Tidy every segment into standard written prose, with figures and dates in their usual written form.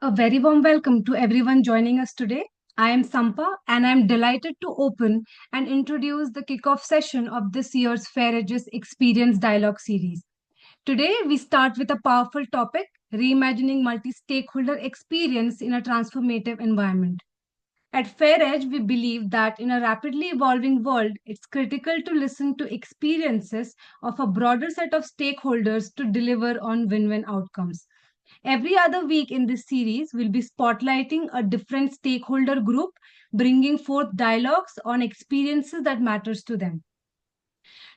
A very warm welcome to everyone joining us today. I am Sampa and I am delighted to open and introduce the kickoff session of this year's FayrEdge's Experience Dialogue series. Today, we start with a powerful topic reimagining multi stakeholder experience in a transformative environment. At FairEdge, we believe that in a rapidly evolving world, it's critical to listen to experiences of a broader set of stakeholders to deliver on win win outcomes. Every other week in this series, we'll be spotlighting a different stakeholder group, bringing forth dialogues on experiences that matters to them.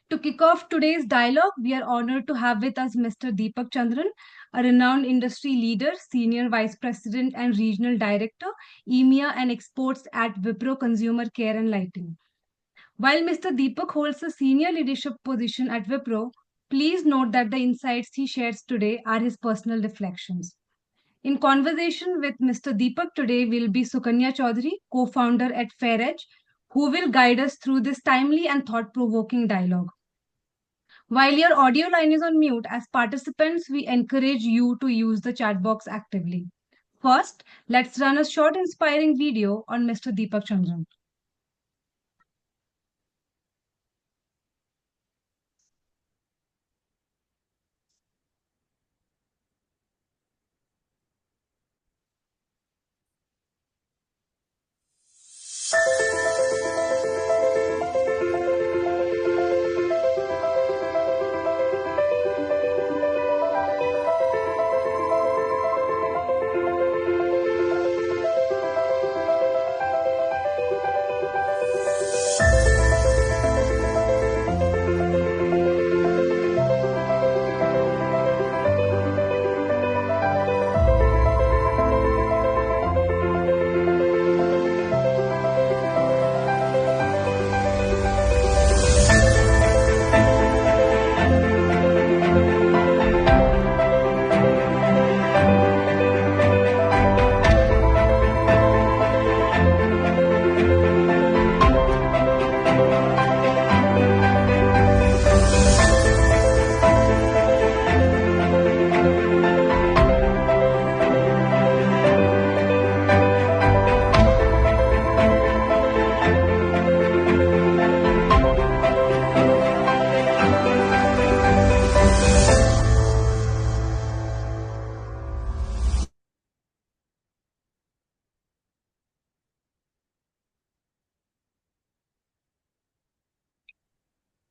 To kick off today's dialogue, we are honored to have with us Mr. Deepak Chandran, a renowned industry leader, Senior Vice President and Regional Director, EMEA and Exports at Wipro Consumer Care and Lightning. While Mr. Deepak holds a senior leadership position at Wipro, please note that the insights he shares today are his personal reflections. In conversation with Mr. Deepak today will be Sukanya Choudhury, co-founder at FairEdge, who will guide us through this timely and thought-provoking dialogue. While your audio line is on mute, as participants, we encourage you to use the chat box actively. First, let's run a short inspiring video on Mr. Deepak Chandran.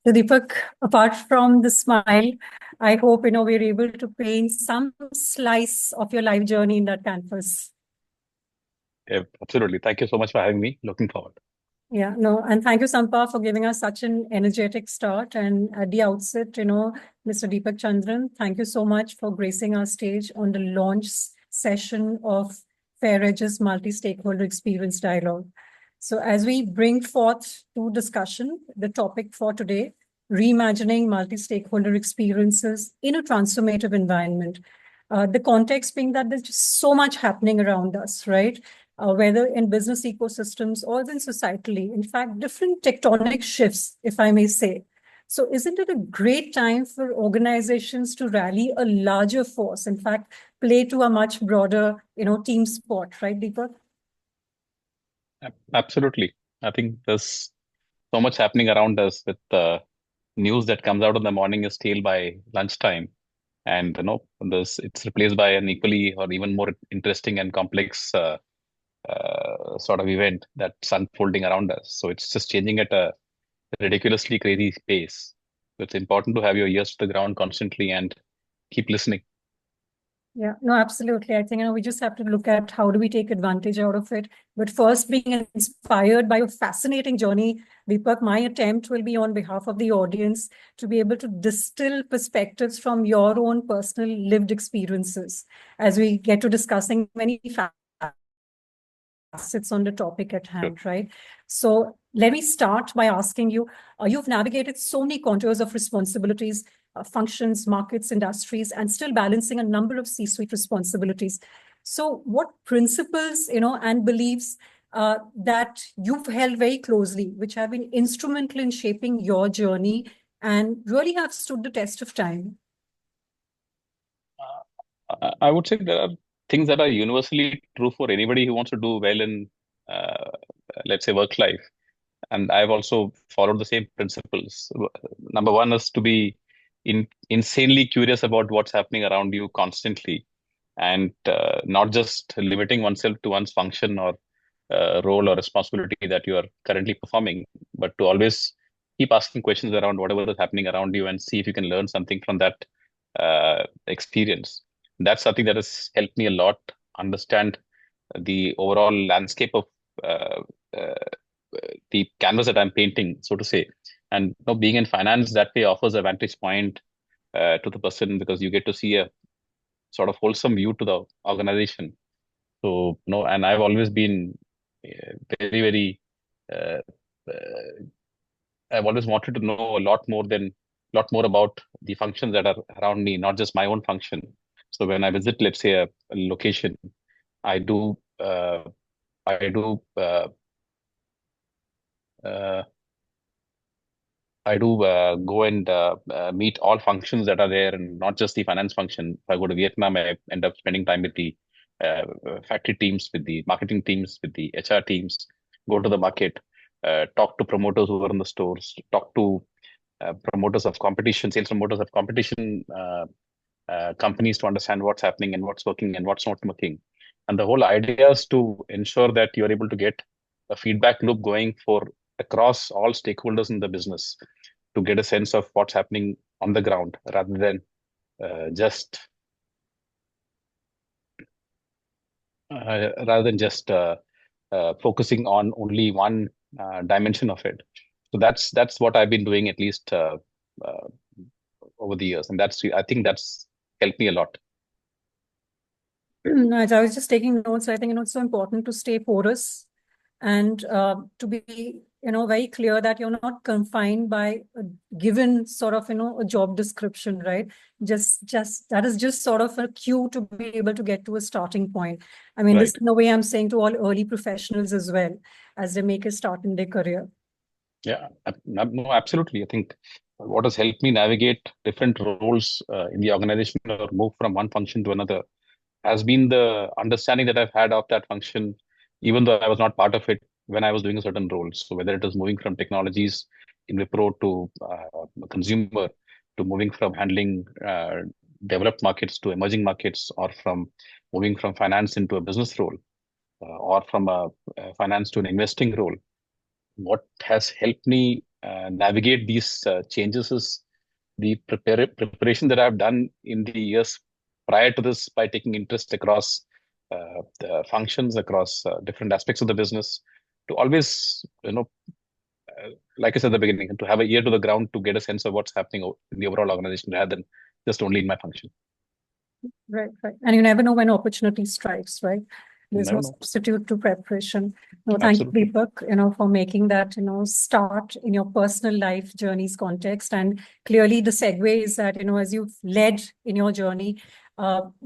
So Deepak, apart from the smile, I hope we're able to paint some slice of your life journey in that canvas. Yeah, absolutely. Thank you so much for having me. Looking forward. Yeah, no, and thank you, Sampa, for giving us such an energetic start. And at the outset, Mr. Deepak Chandran, thank you so much for gracing our stage on the launch session of FairEdge's Multi-Stakeholder Experience Dialogue. So as we bring forth to discussion the topic for today, reimagining multi-stakeholder experiences in a transformative environment, the context being that there's just so much happening around us, right? Whether in business ecosystems or even societally, in fact, different tectonic shifts, if I may say. So isn't it a great time for organizations to rally a larger force, in fact, play to a much broader, team sport, right, Deepak? Absolutely. I think there's so much happening around us with the news that comes out in the morning is stale by lunchtime. And it's replaced by an equally or even more interesting and complex sort of event that's unfolding around us. So it's just changing at a ridiculously crazy pace. So it's important to have your ears to the ground constantly and keep listening. Yeah, no, absolutely. I think, we just have to look at how do we take advantage out of it. But first, being inspired by a fascinating journey, Deepak, my attempt will be on behalf of the audience to be able to distill perspectives from your own personal lived experiences as we get to discussing many facets on the topic at hand, right? So let me start by asking you, you've navigated so many contours of responsibilities, functions, markets, industries, and still balancing a number of C-suite responsibilities. So what principles, and beliefs that you've held very closely, which have been instrumental in shaping your journey and really have stood the test of time? I would say there are things that are universally true for anybody who wants to do well in, uh, let's say, work life. And I've also followed the same principles. Number one is to be insanely curious about what's happening around you constantly, and not just limiting oneself to one's function or role or responsibility that you are currently performing, but to always keep asking questions around whatever is happening around you and see if you can learn something from that experience. That's something that has helped me a lot understand the overall landscape of uh, uh, the canvas that I'm painting, so to say. And being in finance that way offers a vantage point to the person, because you get to see a sort of wholesome view to the organization. So, and I've always been very, very, uh, uh, I've always wanted to know lot more about the functions that are around me, not just my own function. So when I visit, let's say, a location, I do, I do, uh, I do go and meet all functions that are there, and not just the finance function. If I go to Vietnam, I end up spending time with the factory teams, with the marketing teams, with the HR teams. Go to the market, talk to promoters who are in the stores, talk to promoters of competition, sales promoters of competition companies, to understand what's happening and what's working and what's not working. And the whole idea is to ensure that you're able to get a feedback loop going for across all stakeholders in the business, to get a sense of what's happening on the ground, rather than just focusing on only one dimension of it. So that's what I've been doing, at least uh, over the years, and I think that's helped me a lot. As I was just taking notes, I think, it's so important to stay porous and to be, very clear that you're not confined by a given sort of, a job description, right? Just that is just sort of a cue to be able to get to a starting point. I mean, this Right. in a way I'm saying to all early professionals as well, as they make a start in their career. Yeah, no, absolutely. I think what has helped me navigate different roles in the organization, or move from one function to another, has been the understanding that I've had of that function, even though I was not part of it when I was doing a certain role. So whether it is moving from technologies in Wipro to consumer, to moving from handling developed markets to emerging markets, or from moving from finance into a business role, or from a finance to an investing role, what has helped me navigate these changes is the preparation that I've done in the years prior to this, by taking interest across the functions, across different aspects of the business, to always, like I said at the beginning, to have a ear to the ground, to get a sense of what's happening in the overall organization, rather than just only in my function. Right, right. And you never know when opportunity strikes, right? There's no Never know. substitute to preparation. No, thank you, Absolutely. Deepak, for making that, start in your personal life journey's context. And clearly the segue is that, as you've led in your journey,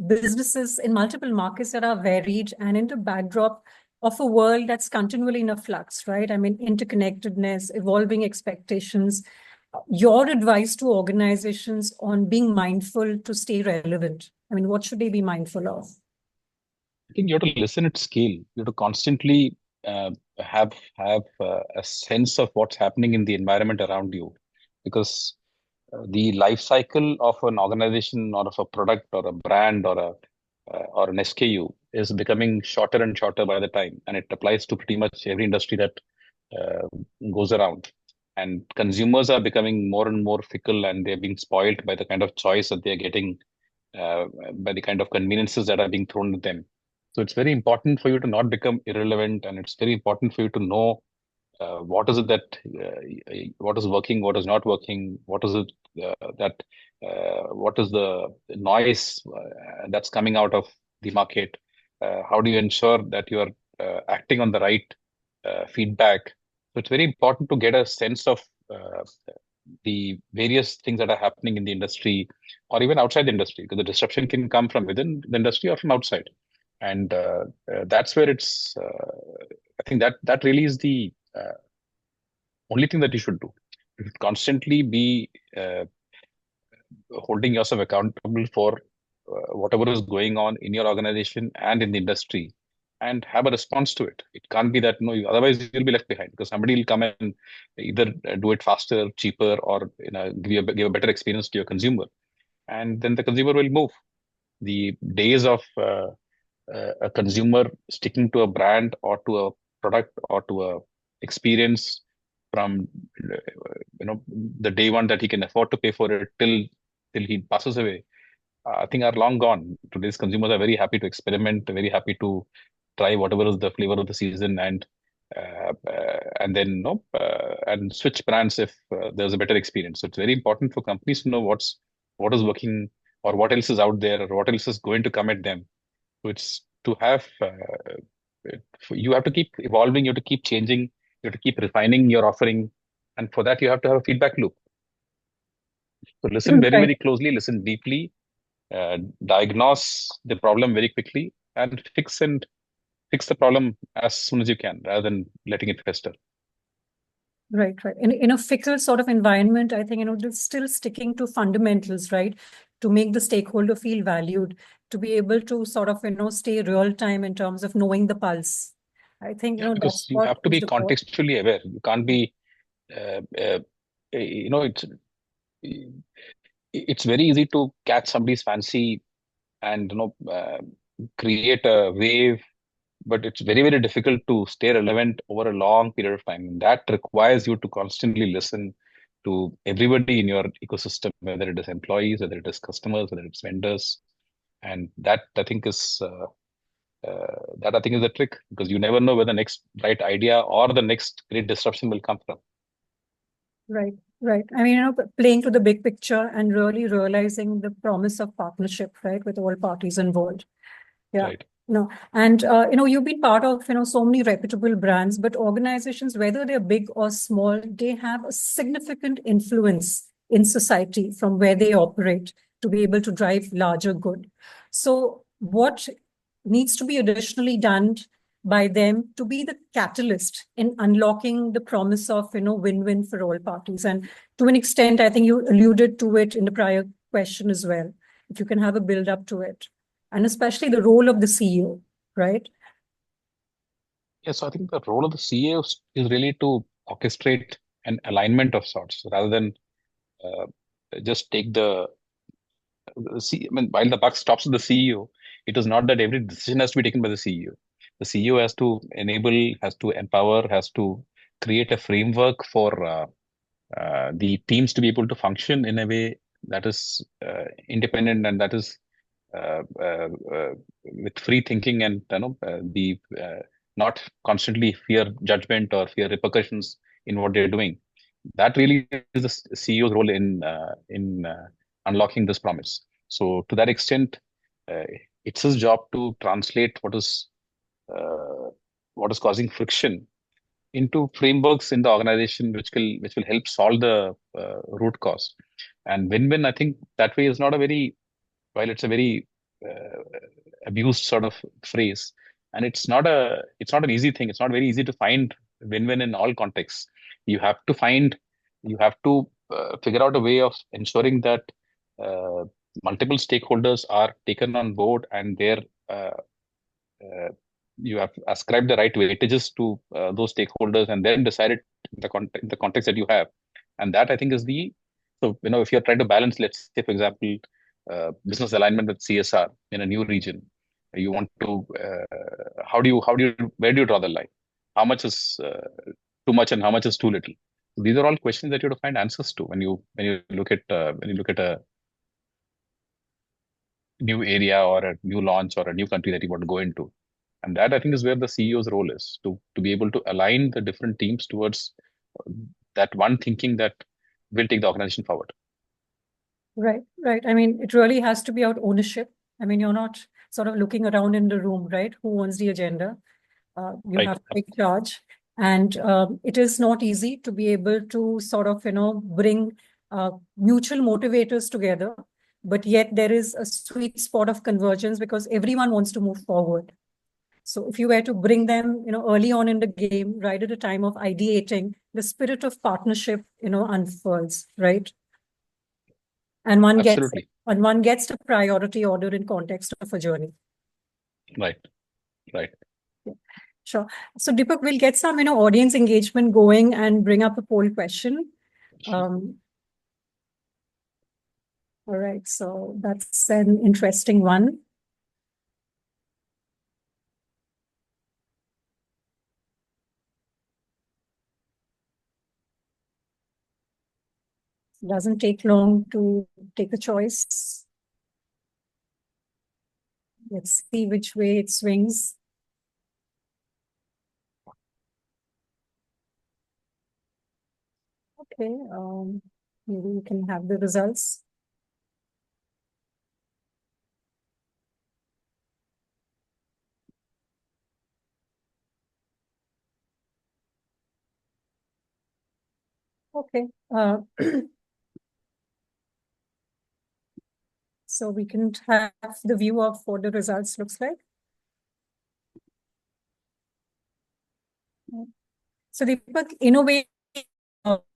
businesses in multiple markets that are varied and in the backdrop of a world that's continually in a flux, right? I mean, interconnectedness, evolving expectations. Your advice to organizations on being mindful to stay relevant. I mean, what should they be mindful of? I think you have to listen at scale. You have to constantly uh, have a sense of what's happening in the environment around you, because the life cycle of an organization, or of a product, or a brand, or an SKU, is becoming shorter and shorter by the time, and it applies to pretty much every industry that uh, goes around. And consumers are becoming more and more fickle, and they're being spoiled by the kind of choice that they're getting, uh, by the kind of conveniences that are being thrown at them. So it's very important for you to not become irrelevant, and it's very important for you to know what is it that what is working, what is not working, what is it that what is the noise that's coming out of the market. How do you ensure that you are acting on the right feedback? So it's very important to get a sense of uh, the various things that are happening in the industry, or even outside the industry, because the disruption can come from within the industry or from outside. And that's where I think that really is the only thing that you should do. You should constantly be holding yourself accountable for whatever is going on in your organization and in the industry, and have a response to it. It can't be that otherwise you'll be left behind, because somebody will come and either do it faster, cheaper, or give a better experience to your consumer, and then the consumer will move. The days of a consumer sticking to a brand or to a product or to a experience from the day one that he can afford to pay for it till he passes away, I think are long gone. Today's consumers are very happy to experiment, very happy to try whatever is the flavor of the season, and then and switch brands if there's a better experience. So it's very important for companies to know what is working, or what else is out there, or what else is going to come at them. So it's to have you have to keep evolving, you have to keep changing, you have to keep refining your offering, and for that you have to have a feedback loop. So listen very, Right. very closely, listen deeply, diagnose the problem very quickly, and fix the problem as soon as you can, rather than letting it fester. Right. In a fickle sort of environment, I think, just still sticking to fundamentals, right? To make the stakeholder feel valued, to be able to sort of, stay real time in terms of knowing the pulse. I think, Because that's you what have to is be the core. contextually aware. You can't be, it's very easy to catch somebody's fancy and create a wave, but it's very, very difficult to stay relevant over a long period of time. That requires you to constantly listen to everybody in your ecosystem, whether it is employees, whether it is customers, whether it's vendors, and that I think is the trick, because you never know where the next right idea or the next great disruption will come from. Right. I mean, playing to the big picture and really realizing the promise of partnership, right, with all parties involved. Yeah. Right. No, and you've been part of so many reputable brands, but organizations, whether they're big or small, they have a significant influence in society from where they operate to be able to drive larger good. So what needs to be additionally done by them to be the catalyst in unlocking the promise of win-win for all parties? And to an extent, I think you alluded to it in the prior question as well, if you can have a build up to it, and especially the role of the CEO, right? Yes, I think the role of the CEO is really to orchestrate an alignment of sorts, rather than just take I mean, while the buck stops with the CEO, it is not that every decision has to be taken by the CEO. The CEO has to enable, has to empower, has to create a framework for the teams to be able to function in a way that is independent, and that is with free thinking, and be not constantly fear judgment or fear repercussions in what they're doing. That really is the CEO's role in unlocking this promise. So to that extent, it's his job to translate what is causing friction into frameworks in the organization, which will help solve the root cause. And win-win, I think that way is not a very, while it's a very abused sort of phrase, and it's not an easy thing. It's not very easy to find win-win in all contexts. You have to figure out a way of ensuring that uh, multiple stakeholders are taken on board, and uh, uh, you have ascribed the right weightages to those stakeholders, and then decide it in the context that you have. And that, I think, is if you're trying to balance, let's say, for example, business alignment with CSR in a new region, you want to, where do you draw the line? How much is too much and how much is too little? These are all questions that you have to find answers to when you look at a new area or a new launch or a new country that you want to go into. And that, I think, is where the CEO's role is, to be able to align the different teams towards that one thinking that will take the organization forward. Right. I mean, it really has to be about ownership. I mean, you're not sort of looking around in the room, right? Who owns the agenda? You Right. have to take charge. And it is not easy to be able to sort of, bring mutual motivators together. But yet there is a sweet spot of convergence because everyone wants to move forward. So if you were to bring them, early on in the game, right at a time of ideating, the spirit of partnership, unfurls, right? and Absolutely. one gets the priority order in context of a journey. Right. Right. Sure. So Deepak, we'll get some, audience engagement going and bring up a poll question. All right. So that's an interesting one. It doesn't take long to take a choice. Let's see which way it swings. Okay, maybe we can have the results. Okay, so we can have the view of what the results looks like. So Deepak, in a way,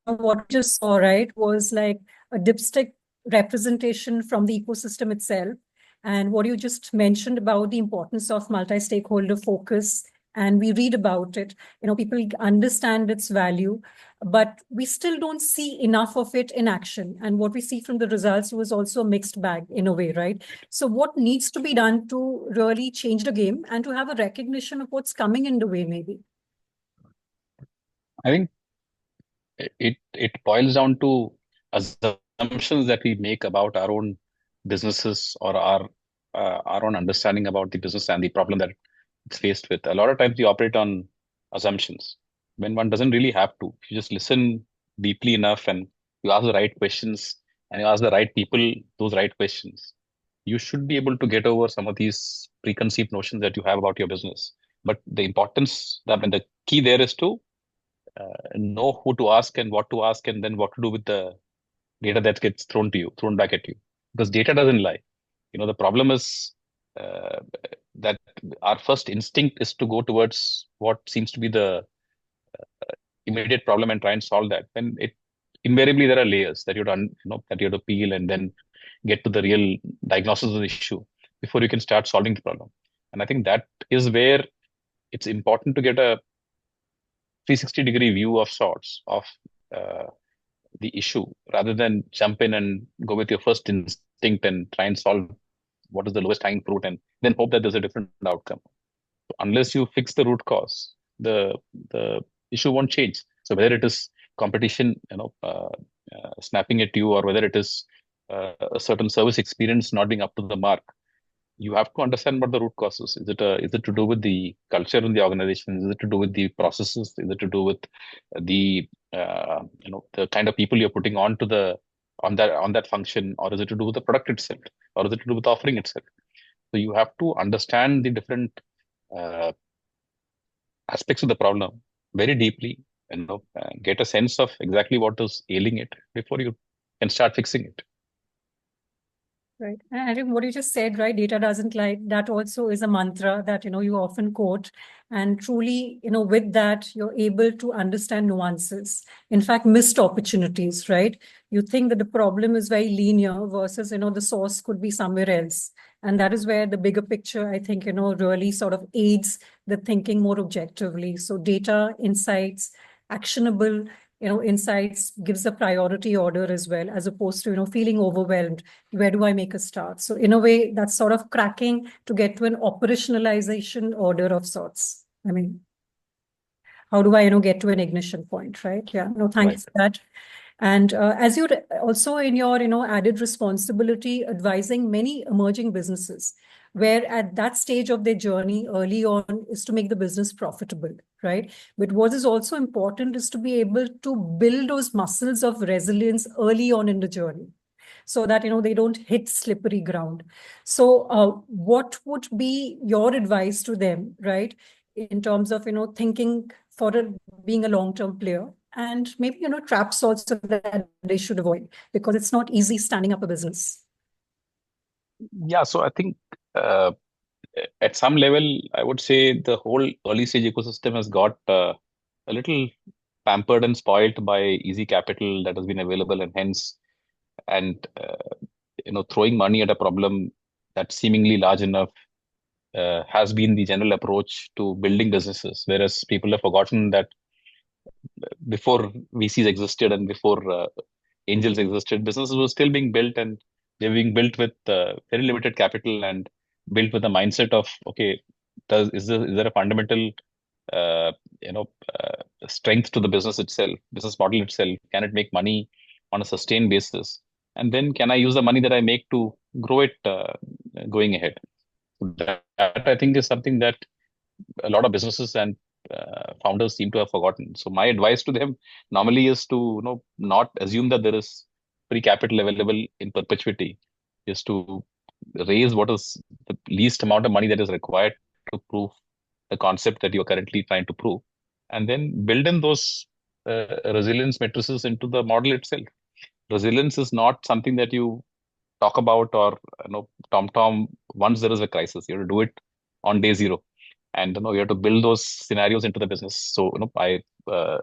what we just saw, right, was like a dipstick representation from the ecosystem itself. And what you just mentioned about the importance of multi-stakeholder focus, and we read about it, people understand its value, but we still don't see enough of it in action. And what we see from the results was also a mixed bag in a way, right? So what needs to be done to really change the game and to have a recognition of what's coming in the way, maybe? I think it boils down to assumptions that we make about our own businesses or our own understanding about the business and the problem that it's faced with. A lot of times we operate on assumptions when one doesn't really have to. If you just listen deeply enough and you ask the right questions and you ask the right people those right questions, you should be able to get over some of these preconceived notions that you have about your business. But the importance that and the key there is to know who to ask and what to ask, and then what to do with the data that gets thrown back at you. Because data doesn't lie. The problem is that our first instinct is to go towards what seems to be the immediate problem and try and solve that. When it invariably there are layers that that you have to peel and then get to the real diagnosis of the issue before you can start solving the problem. And I think that is where it's important to get a 360-degree view of sorts of uh, the issue rather than jump in and go with your first instinct and try and solve what is the lowest hanging fruit and then hope that there's a different outcome. So unless you fix the root cause, the issue won't change. So whether it is competition, snapping at you, or whether it is a certain service experience not being up to the mark, you have to understand what the root causes. Is it to do with the culture in the organization? Is it to do with the processes? Is it to do with the the kind of people you're putting on that function, or is it to do with the product itself, or is it to do with the offering itself? So you have to understand the different uh, aspects of the problem very deeply, get a sense of exactly what is ailing it before you can start fixing it. Right. And I think what you just said, right? Data doesn't lie. That also is a mantra that, you often quote. And truly, with that, you're able to understand nuances. In fact, missed opportunities, right? You think that the problem is very linear versus, the source could be somewhere else. And that is where the bigger picture, I think, really sort of aids the thinking more objectively. So data, insights, actionable, insights gives a priority order as well, as opposed to, feeling overwhelmed. Where do I make a start? So in a way, that's sort of cracking to get to an operationalization order of sorts. I mean, how do I, get to an ignition point, right? Yeah, no, thank you Right. for that. And as you're also in your, added responsibility advising many emerging businesses, where at that stage of their journey early on is to make the business profitable, right? But what is also important is to be able to build those muscles of resilience early on in the journey, so that they don't hit slippery ground. So what would be your advice to them, right, in terms of thinking for being a long-term player, and maybe traps also that they should avoid, because it's not easy standing up a business? Yeah, so I think uh, at some level, I would say the whole early stage ecosystem has got a little pampered and spoiled by easy capital that has been available, and hence and throwing money at a problem that's seemingly large enough has been the general approach to building businesses, whereas people have forgotten that before VCs existed and before angels existed, businesses were still being built, and they were being built with very limited capital and built with a mindset of, okay, is there a fundamental uh, you know strength to the business model itself? Can it make money on a sustained basis? And then can I use the money that I make to grow it going ahead? That I think is something that a lot of businesses and founders seem to have forgotten. So my advice to them normally is to not assume that there is free capital available in perpetuity. Is to raise what is the least amount of money that is required to prove the concept that you are currently trying to prove, and then build in those resilience matrices into the model itself. Resilience is not something that you talk about or tom once there is a crisis. You have to do it on day zero, and you have to build those scenarios into the business. So uh, uh,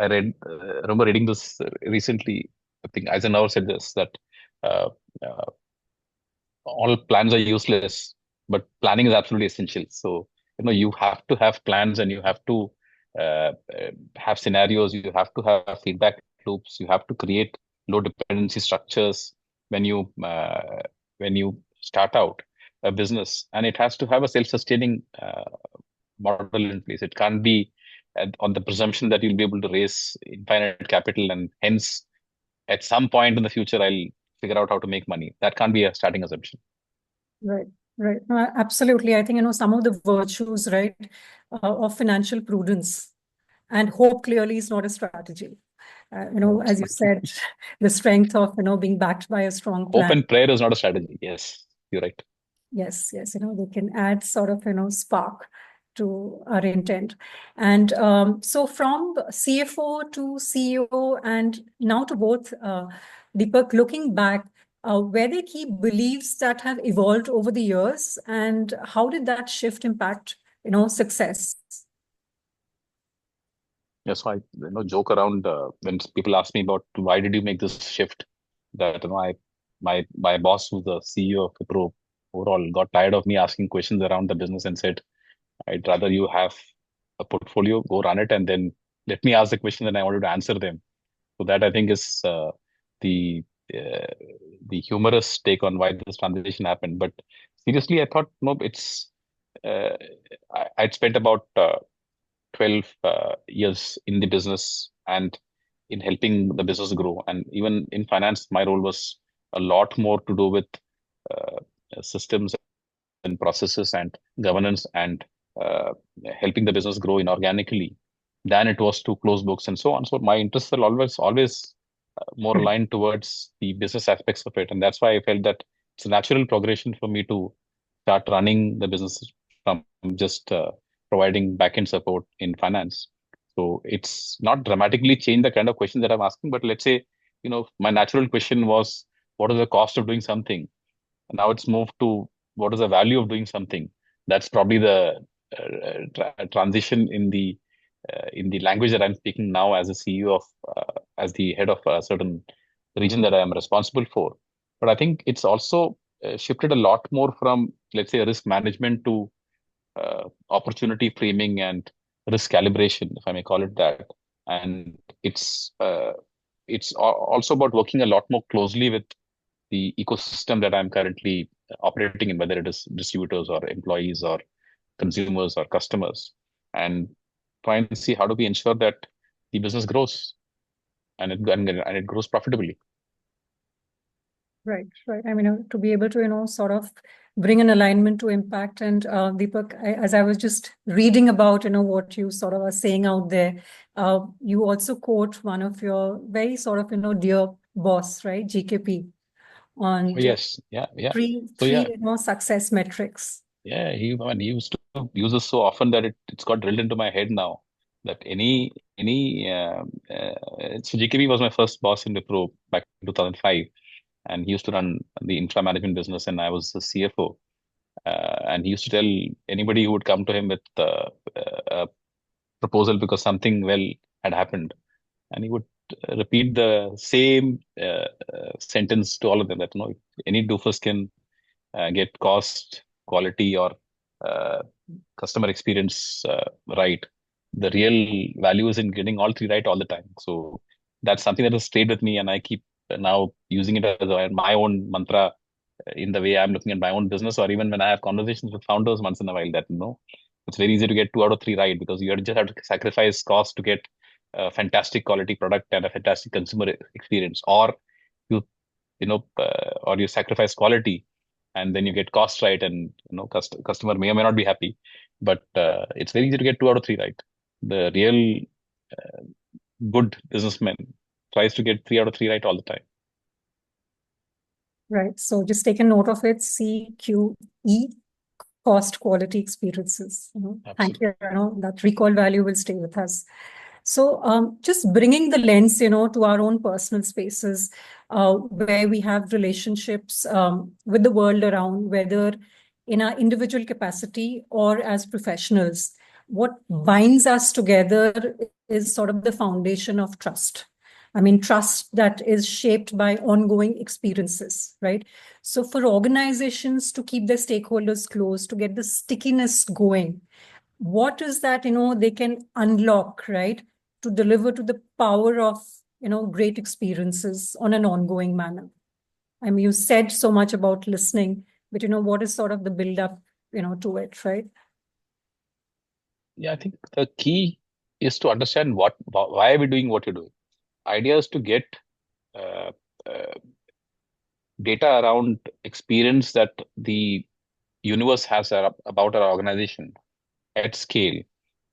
I remember reading this recently. I think Eisenhower said this, that uh, uh, all plans are useless, but planning is absolutely essential. So you have to have plans, and you have to have scenarios. You have to have feedback loops. You have to create low dependency structures when you start out a business, and it has to have a self-sustaining model in place. It can't be on the presumption that you'll be able to raise infinite capital, and hence at some point in the future I'll figure out how to make money. That can't be a starting assumption. Right, right. No, absolutely. I think, some of the virtues, right, of financial prudence and hope clearly is not a strategy. No, As it's you not. said, the strength of, being backed by a strong Hope plan. and prayer is not a strategy. Yes, you're right. Yes, yes, they can add sort of, spark to our intent. And so from CFO to CEO and now to both, Deepak, looking back, were there key beliefs that have evolved over the years, and how did that shift impact, success? Yeah, so I joke around when people ask me about why did you make this shift. That my boss, who's the CEO of Wipro, overall got tired of me asking questions around the business and said, I'd rather you have a portfolio, go run it, and then let me ask the question and I want you to answer them. So that I think is the uh, the humorous take on why this transition happened. But seriously, I thought, no, it's uh, I'd spent about 12 years in the business and in helping the business grow. And even in finance, my role was a lot more to do with systems and processes and governance and uh, helping the business grow inorganically than it was to close books and so on. So my interests are always more aligned towards the business aspects of it, and that's why I felt that it's a natural progression for me to start running the business from just providing backend support in finance. So it's not dramatically changed the kind of question that I'm asking, but let's say, my natural question was, what is the cost of doing something? Now it's moved to what is the value of doing something. That's probably the transition in the language that I'm speaking now as a CEO of as the head of a certain region that I am responsible for. But I think it's also shifted a lot more from, let's say, risk management to opportunity framing and risk calibration, if I may call it that. And it's also about working a lot more closely with the ecosystem that I'm currently operating in, whether it is distributors or employees or consumers or customers, and try and see how do we ensure that the business grows and it grows profitably. Right, right. I mean, to be able to, sort of bring an alignment to impact. And Deepak, as I was just reading about, what you sort of are saying out there, you also quote one of your very sort of, dear boss, right, GKP, on Oh, yes, yeah, yeah. three, So yeah, success metrics. yeah. He used to use this so often that it's got drilled into my head now. That any so GKB was my first boss in Wipro back in 2005, and he used to run the infra management business, and I was the CFO. And he used to tell anybody who would come to him with a proposal because something well had happened, and he would repeat the same sentence to all of them that if any doofus can get cost, quality, or uh, customer experience right. The real value is in getting all three right all the time. So that's something that has stayed with me, and I keep now using it as my own mantra in the way I'm looking at my own business, or even when I have conversations with founders once in a while. That it's very easy to get 2 out of 3 right because you just have to sacrifice cost to get a fantastic quality product and a fantastic consumer experience, or you or you sacrifice quality and then you get cost right, and customer may or may not be happy, but it's very easy to get 2 out of 3 right. The real uh, good businessman tries to get 3 out of 3 right all the time. Right. So just take a note of it. CQE, cost, quality, experiences. Thank you. That recall value will stay with us. So just bringing the lens, to our own personal spaces, where we have relationships with the world around, whether in our individual capacity or as professionals, what binds us together is sort of the foundation of trust. I mean, trust that is shaped by ongoing experiences, right? So for organizations to keep their stakeholders close, to get the stickiness going, what is that, they can unlock, right? To deliver to the power of, great experiences on an ongoing manner. I mean, you said so much about listening, but, what is sort of the build up, to it, right? Yeah, I think the key is to understand why are we doing what you're doing. Idea is to get uh, uh, data around experience that the universe has about our organization at scale,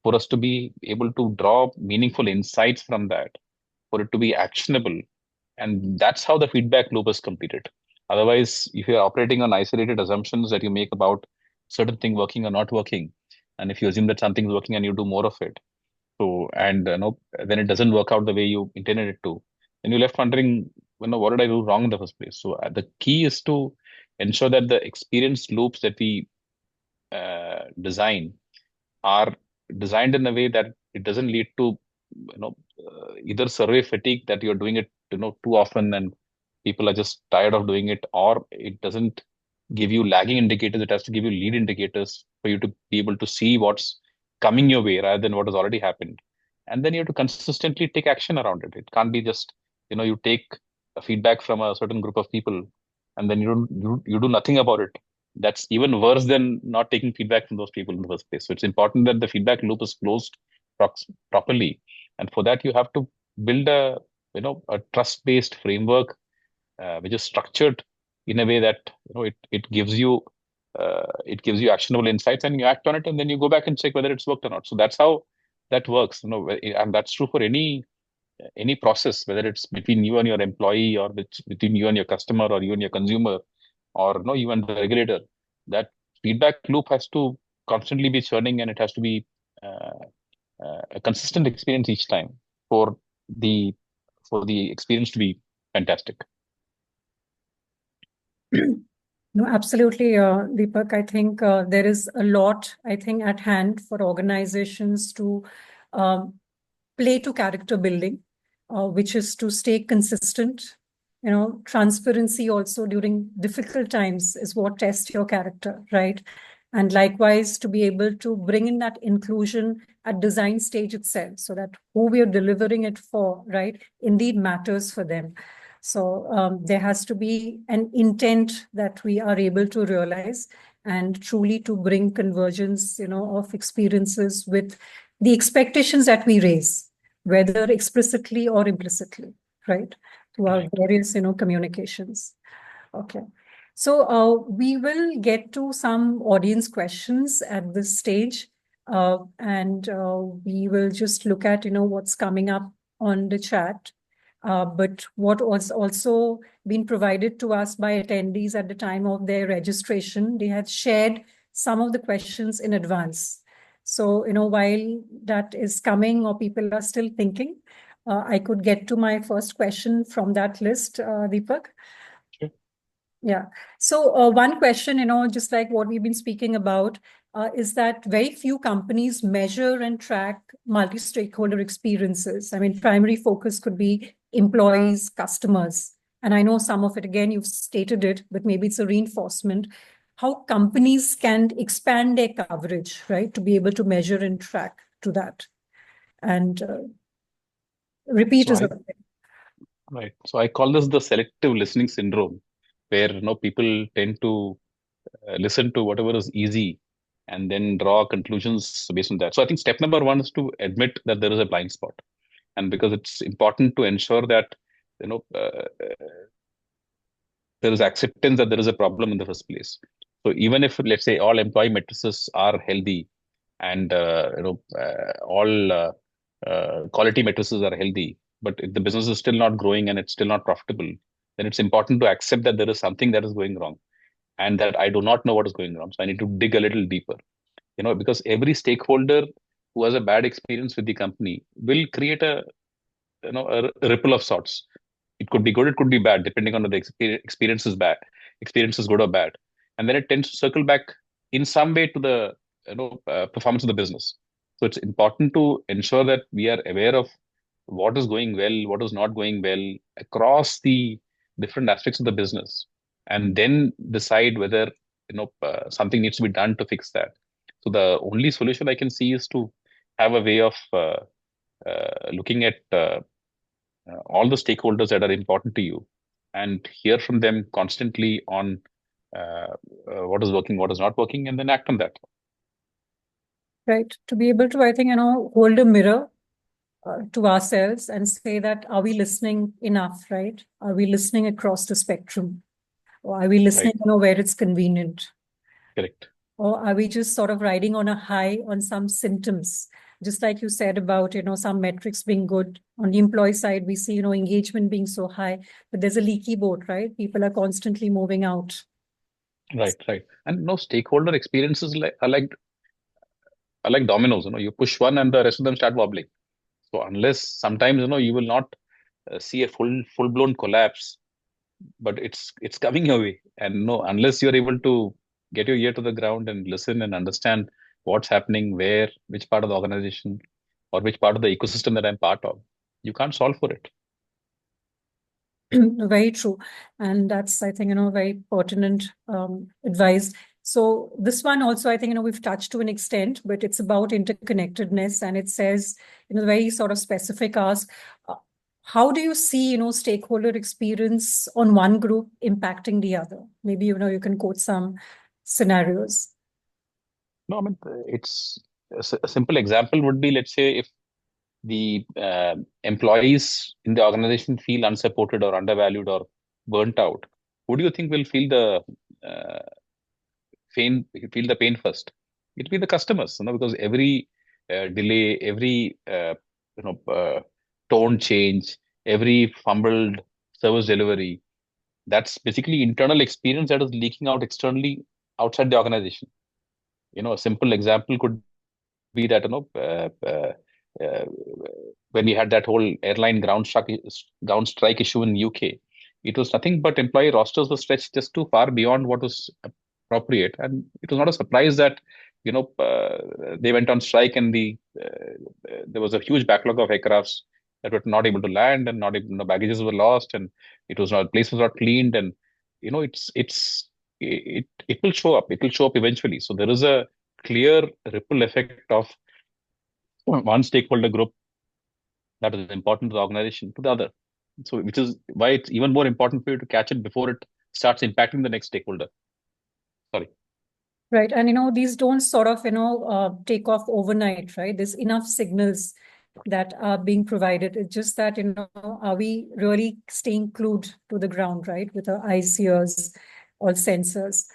for us to be able to draw meaningful insights from that, for it to be actionable. And that's how the feedback loop is completed. Otherwise, if you're operating on isolated assumptions that you make about certain thing working or not working, and if you assume that something's working and you do more of it, so and then it doesn't work out the way you intended it to, then you're left wondering, what did I do wrong in the first place? So the key is to ensure that the experience loops that we design are designed in a way that it doesn't lead to either survey fatigue, that you're doing it too often and people are just tired of doing it, or it doesn't give you lagging indicators. It has to give you lead indicators for you to be able to see what's coming your way rather than what has already happened, and then you have to consistently take action around it. It can't be just you take a feedback from a certain group of people and then you do nothing about it. That's even worse than not taking feedback from those people in the first place. So it's important that the feedback loop is closed properly, and for that you have to build a trust-based framework which is structured in a way that it gives you actionable insights, and you act on it, and then you go back and check whether it's worked or not. So that's how that works, and that's true for any process, whether it's between you and your employee, or between you and your customer, or you and your consumer, or you and the regulator. That feedback loop has to constantly be churning, and it has to be uh, a consistent experience each time for the experience to be fantastic. No, absolutely, Deepak. I think there is a lot, at hand for organizations to play to character building, which is to stay consistent. Transparency also during difficult times is what tests your character, right? And likewise, to be able to bring in that inclusion at design stage itself, so that who we are delivering it for, right, indeed matters for them. So there has to be an intent that we are able to realize, and truly to bring convergence, of experiences with the expectations that we raise, whether explicitly or implicitly, right, through our various, communications. Okay. So we will get to some audience questions at this stage, and we will just look at, what's coming up on the chat. But what was also been provided to us by attendees at the time of their registration, they had shared some of the questions in advance. So, while that is coming or people are still thinking, I could get to my first question from that list, Deepak. Sure. Yeah. So one question, just like what we've been speaking about, is that very few companies measure and track multi-stakeholder experiences. I mean, primary focus could be employees, customers. And I know some of it, again, you've stated it, but maybe it's a reinforcement. How companies can expand their coverage, right, to be able to measure and track to that. And repeat So is I, a thing. right. So I call this the selective listening syndrome, where people tend to listen to whatever is easy and then draw conclusions based on that. So I think step number one is to admit that there is a blind spot, and because it's important to ensure that you know uh, there is acceptance that there is a problem in the first place. So even if, let's say, all employee matrices are healthy and all quality matrices are healthy, but if the business is still not growing and it's still not profitable, then it's important to accept that there is something that is going wrong and that I do not know what is going wrong. So I need to dig a little deeper, because every stakeholder who has a bad experience with the company will create a ripple of sorts. It could be good, it could be bad, depending on whether the experience is good or bad, and then it tends to circle back in some way to the performance of the business. So it's important to ensure that we are aware of what is going well, what is not going well across the different aspects of the business, and then decide whether something needs to be done to fix that. So the only solution I can see is to have a way of looking at all the stakeholders that are important to you and hear from them constantly on what is working, what is not working, and then act on that. Right. To be able to, I think, hold a mirror to ourselves and say that, are we listening enough, right? Are we listening across the spectrum? Or are we listening, Right. where it's convenient? Correct. Or are we just sort of riding on a high on some symptoms? Just like you said about, some metrics being good. On the employee side, we see, engagement being so high, but there's a leaky boat, right? People are constantly moving out. Right. And no stakeholder experiences are like dominoes. You push one and the rest of them start wobbling. So unless sometimes you will not see a full blown collapse, but it's coming your way. And no, unless you're able to get your ear to the ground and listen and understand what's happening, where, which part of the organization or which part of the ecosystem that I'm part of, you can't solve for it. Very true. And that's, I think, very pertinent advice. So this one also, I think, we've touched to an extent, but it's about interconnectedness. And it says, very sort of specific ask, how do you see, stakeholder experience on one group impacting the other? Maybe, you can quote some scenarios. No, I mean, it's a simple example would be, let's say, if the employees in the organization feel unsupported or undervalued or burnt out, who do you think will uh, feel the pain first? It'll be the customers, because every delay, every tone change, every fumbled service delivery, that's basically internal experience that is leaking out externally outside the organization. A simple example could be that uh, when we had that whole airline ground strike issue in UK, it was nothing but employee rosters were stretched just too far beyond what was appropriate, and it was not a surprise that they went on strike, and there was a huge backlog of aircrafts that were not able to land, and not even baggages were lost, and it was not place was not cleaned, and it will show up. It will show up eventually. So there is a clear ripple effect of one stakeholder group that is important to the organization to the other. So, which is why it's even more important for you to catch it before it starts impacting the next stakeholder. Sorry. Right. And, these don't sort of, take off overnight, right? There's enough signals that are being provided. It's just that, are we really staying glued to the ground, right? With our eyes, ears, all sensors.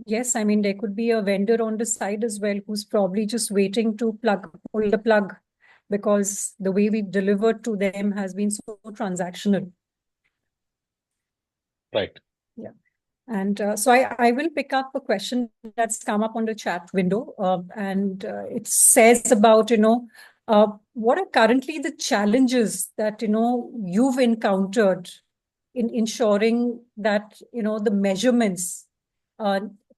Yes, I mean, there could be a vendor on the side as well who's probably just waiting to pull the plug, because the way we've delivered to them has been so transactional. Right. Yeah. And so I will pick up a question that's come up on the chat window, and it says about, what are currently the challenges that, you've encountered in ensuring that, the measurements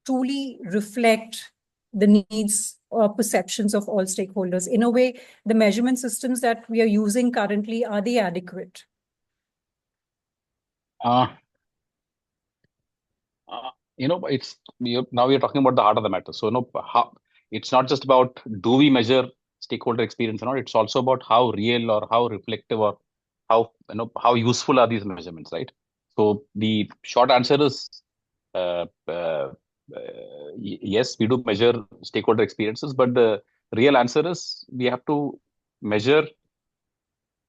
truly reflect the needs or perceptions of all stakeholders? In a way, the measurement systems that we are using currently, are they adequate? Uh, now we're talking about the heart of the matter. So, it's not just about do we measure stakeholder experience or not. It's also about how real or how reflective or how useful are these measurements, right? So the short answer is yes, we do measure stakeholder experiences, but the real answer is we have to measure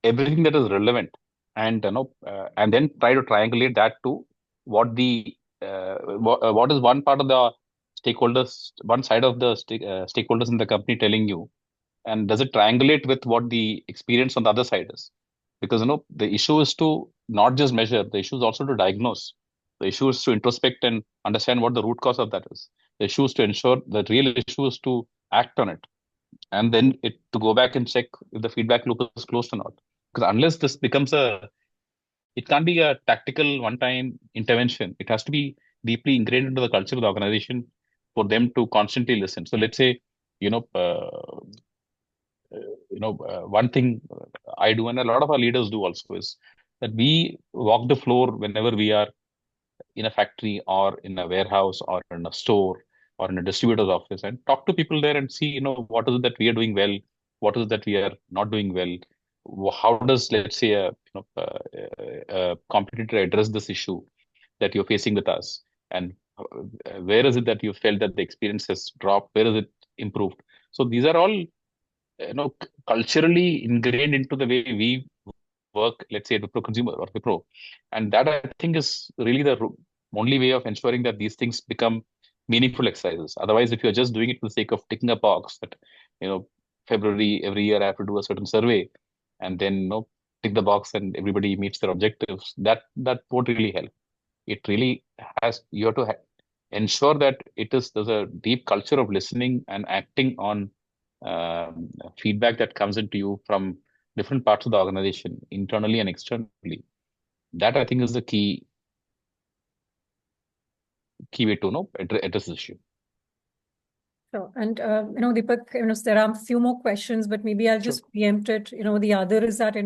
everything that is relevant, and then try to triangulate that to what is one part of the stakeholders, one side of the stakeholders in the company telling you, and does it triangulate with what the experience on the other side is? Because the issue is to not just measure, the issue is also to diagnose. The issue is to introspect and understand what the root cause of that is. The issue is to ensure the real issue is to act on it, and then to go back and check if the feedback loop is closed or not. Because unless this becomes it can't be a tactical one-time intervention. It has to be deeply ingrained into the culture of the organization for them to constantly listen. So let's say, you know, uh, one thing I do, and a lot of our leaders do also, is that we walk the floor whenever we are in a factory or in a warehouse or in a store or in a distributor's office, and talk to people there and see, what is it that we are doing well, what is it that we are not doing well. How does, let's say, a competitor address this issue that you're facing with us, and where is it that you felt that the experience has dropped, where is it improved? So these are all culturally ingrained into the way we work, let's say at Wipro Consumer or Wipro. And that, I think, is really the only way of ensuring that these things become meaningful exercises. Otherwise, if you're just doing it for the sake of ticking a box that, February every year I have to do a certain survey, and then tick the box and everybody meets their objectives, that won't really help. It really you have to ensure that there's a deep culture of listening and acting on feedback that comes into you from different parts of the organization, internally and externally. That, I think, is the key way to address this issue. Sure. And, Deepak, there are a few more questions, but maybe I'll just preempt it. The other is that,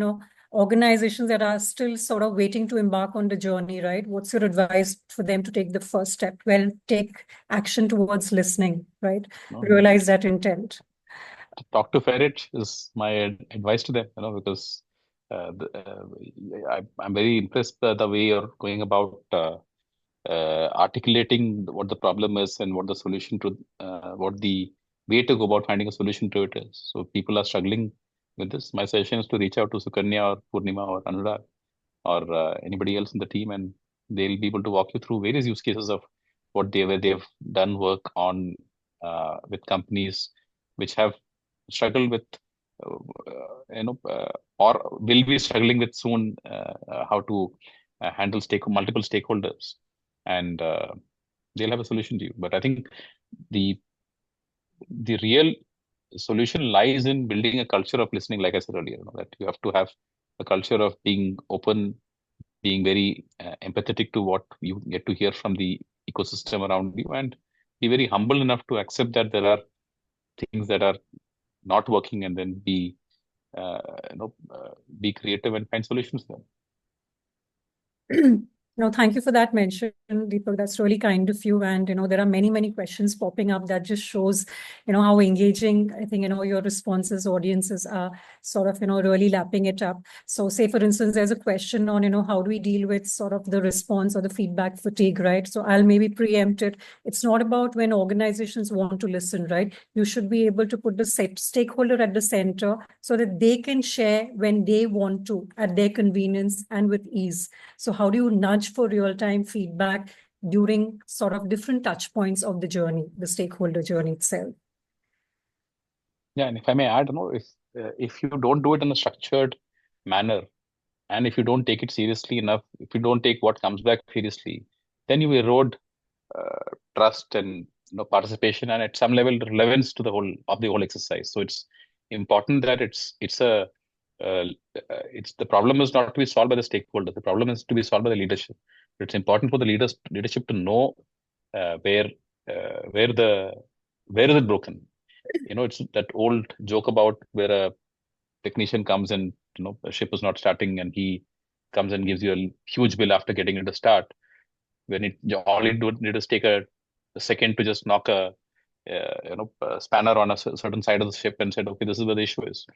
organizations that are still sort of waiting to embark on the journey, right? What's your advice for them to take the first step? Well, take action towards listening, right? Realize that intent. Talk to FayrEdge is my advice to them, because I'm very impressed by the way you're going about articulating what the problem is and what the solution to what the way to go about finding a solution to it is. So people are struggling with this. My suggestion is to reach out to Sukanya or Purnima or Anurag or anybody else in the team, and they'll be able to walk you through various use cases of where they've done work on with companies which have struggled with or will be struggling with soon how to handle multiple stakeholders, and they'll have a solution to you. But I think the real solution lies in building a culture of listening, like I said earlier, that you have to have a culture of being open, being very empathetic to what you get to hear from the ecosystem around you, and be very humble enough to accept that there are things that are not working, and then be creative and find solutions there. No, thank you for that mention, Deepak. That's really kind of you. And, there are many, many questions popping up that just shows, how engaging, I think, your responses, audiences are sort of, really lapping it up. So say, for instance, there's a question on, how do we deal with sort of the response or the feedback fatigue, right? So I'll maybe preempt it. It's not about when organizations want to listen, right? You should be able to put the stakeholder at the center so that they can share when they want to, at their convenience and with ease. So how do you nudge for real-time feedback during sort of different touch points of the journey, the stakeholder journey itself? Yeah, and if I may add, if you don't do it in a structured manner, and if you don't take it seriously enough, if you don't take what comes back seriously, then you erode trust and participation, and at some level relevance to the whole exercise. So it's important that the problem is not to be solved by the stakeholder. The problem is to be solved by the leadership. It's important for the leadership to know where where is it broken? It's that old joke about where a technician comes and a ship is not starting, and he comes and gives you a huge bill after getting it to start. When all you need is take a second to just knock a spanner on a certain side of the ship and said, okay, this is where the issue is.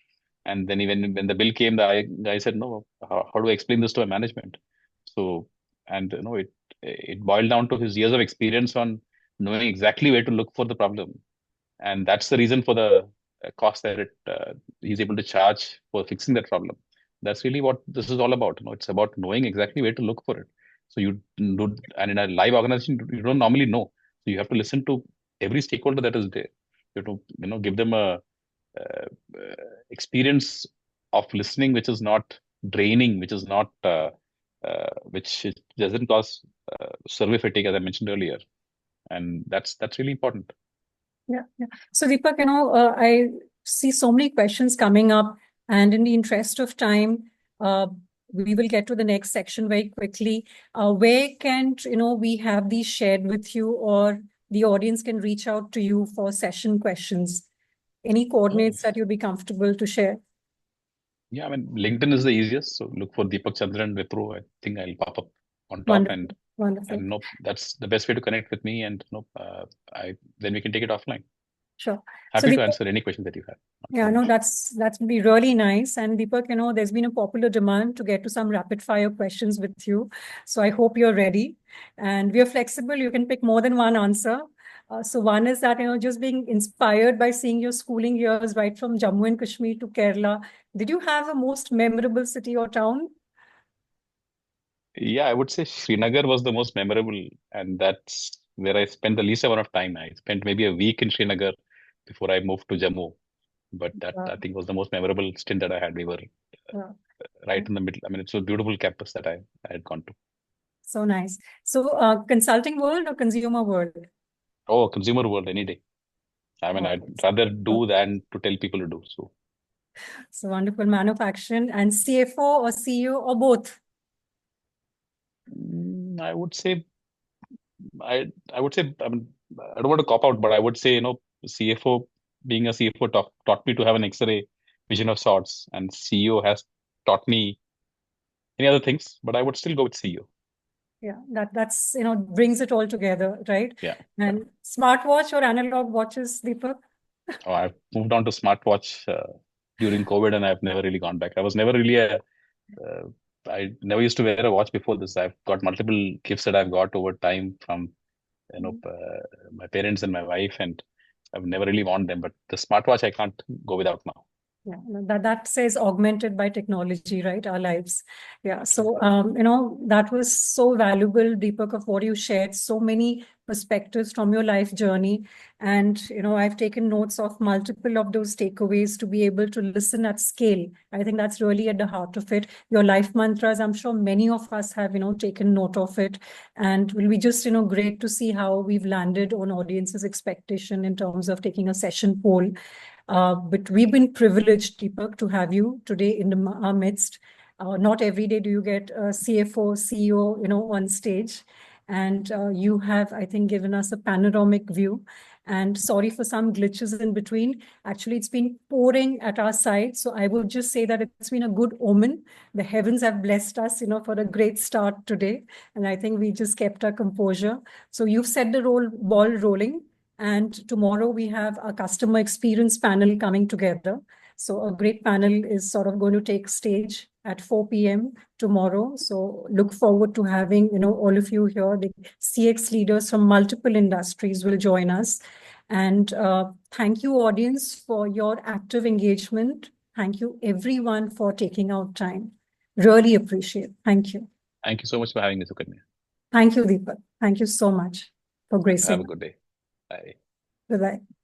And then even when the bill came, the guy said, no, how do I explain this to my management? So, and it boiled down to his years of experience on knowing exactly where to look for the problem. And that's the reason for the cost that he's able to charge for fixing that problem. That's really what this is all about. It's about knowing exactly where to look for it. So you do, and in a live organization, you don't normally know. So you have to listen to every stakeholder that is there. You have to, give them a uh, experience of listening, which is not draining, which is not, which doesn't cause survey fatigue, as I mentioned earlier. And that's really important. Yeah. So Deepak, I see so many questions coming up, and in the interest of time, we will get to the next section very quickly. Where can, we have these shared with you, or the audience can reach out to you for session questions? Any coordinates that you'd be comfortable to share? Yeah, I mean, LinkedIn is the easiest. So look for Deepak Chandran Wipro. I think I'll pop up on top. Wonderful. And that's the best way to connect with me. And then we can take it offline. Sure. Happy to answer any questions that you have. Yeah, no, that's be really nice. And Deepak, there's been a popular demand to get to some rapid fire questions with you. So I hope you're ready. And we are flexible. You can pick more than one answer. So one is that, just being inspired by seeing your schooling years right from Jammu and Kashmir to Kerala. Did you have a most memorable city or town? Yeah, I would say Srinagar was the most memorable, and that's where I spent the least amount of time. I spent maybe a week in Srinagar before I moved to Jammu. But that I think was the most memorable stint that I had. We were right in the middle. I mean, it's a beautiful campus that I had gone to. So nice. So consulting world or consumer world? Oh, consumer world any day. I mean, I'd rather do than to tell people to do. So wonderful. Manufacturing and CFO or CEO or both? I would say, I mean, I don't want to cop out, but I would say, CFO, being a CFO taught me to have an X-ray vision of sorts, and CEO has taught me many other things, but I would still go with CEO. Yeah, that's brings it all together, right? Yeah. And smartwatch or analog watches, Deepak? Oh, I've moved on to smartwatch during COVID, and I've never really gone back. I was never really I never used to wear a watch before this. I've got multiple gifts that I've got over time from my parents and my wife, and I've never really worn them. But the smartwatch I can't go without now. Yeah, that says augmented by technology, right? Our lives. Yeah. So, that was so valuable, Deepak, of what you shared. So many perspectives from your life journey. And, I've taken notes of multiple of those takeaways to be able to listen at scale. I think that's really at the heart of it. Your life mantras, I'm sure many of us have, taken note of it. And will be just, great to see how we've landed on audience's expectation in terms of taking a session poll. But we've been privileged, Deepak, to have you today in our midst. Not every day do you get a CFO, CEO, on stage. And you have, I think, given us a panoramic view. And sorry for some glitches in between. Actually, it's been pouring at our side. So I would just say that it's been a good omen. The heavens have blessed us, for a great start today. And I think we just kept our composure. So you've set the ball rolling. And tomorrow we have a customer experience panel coming together. So a great panel is sort of going to take stage at 4 p.m. tomorrow. So look forward to having, all of you here. The CX leaders from multiple industries will join us. And thank you, audience, for your active engagement. Thank you, everyone, for taking out time. Really appreciate it. Thank you. Thank you so much for having me, Sukanya. Thank you, Deepak. Thank you so much for gracing. Have a good day. Bye. Bye-bye.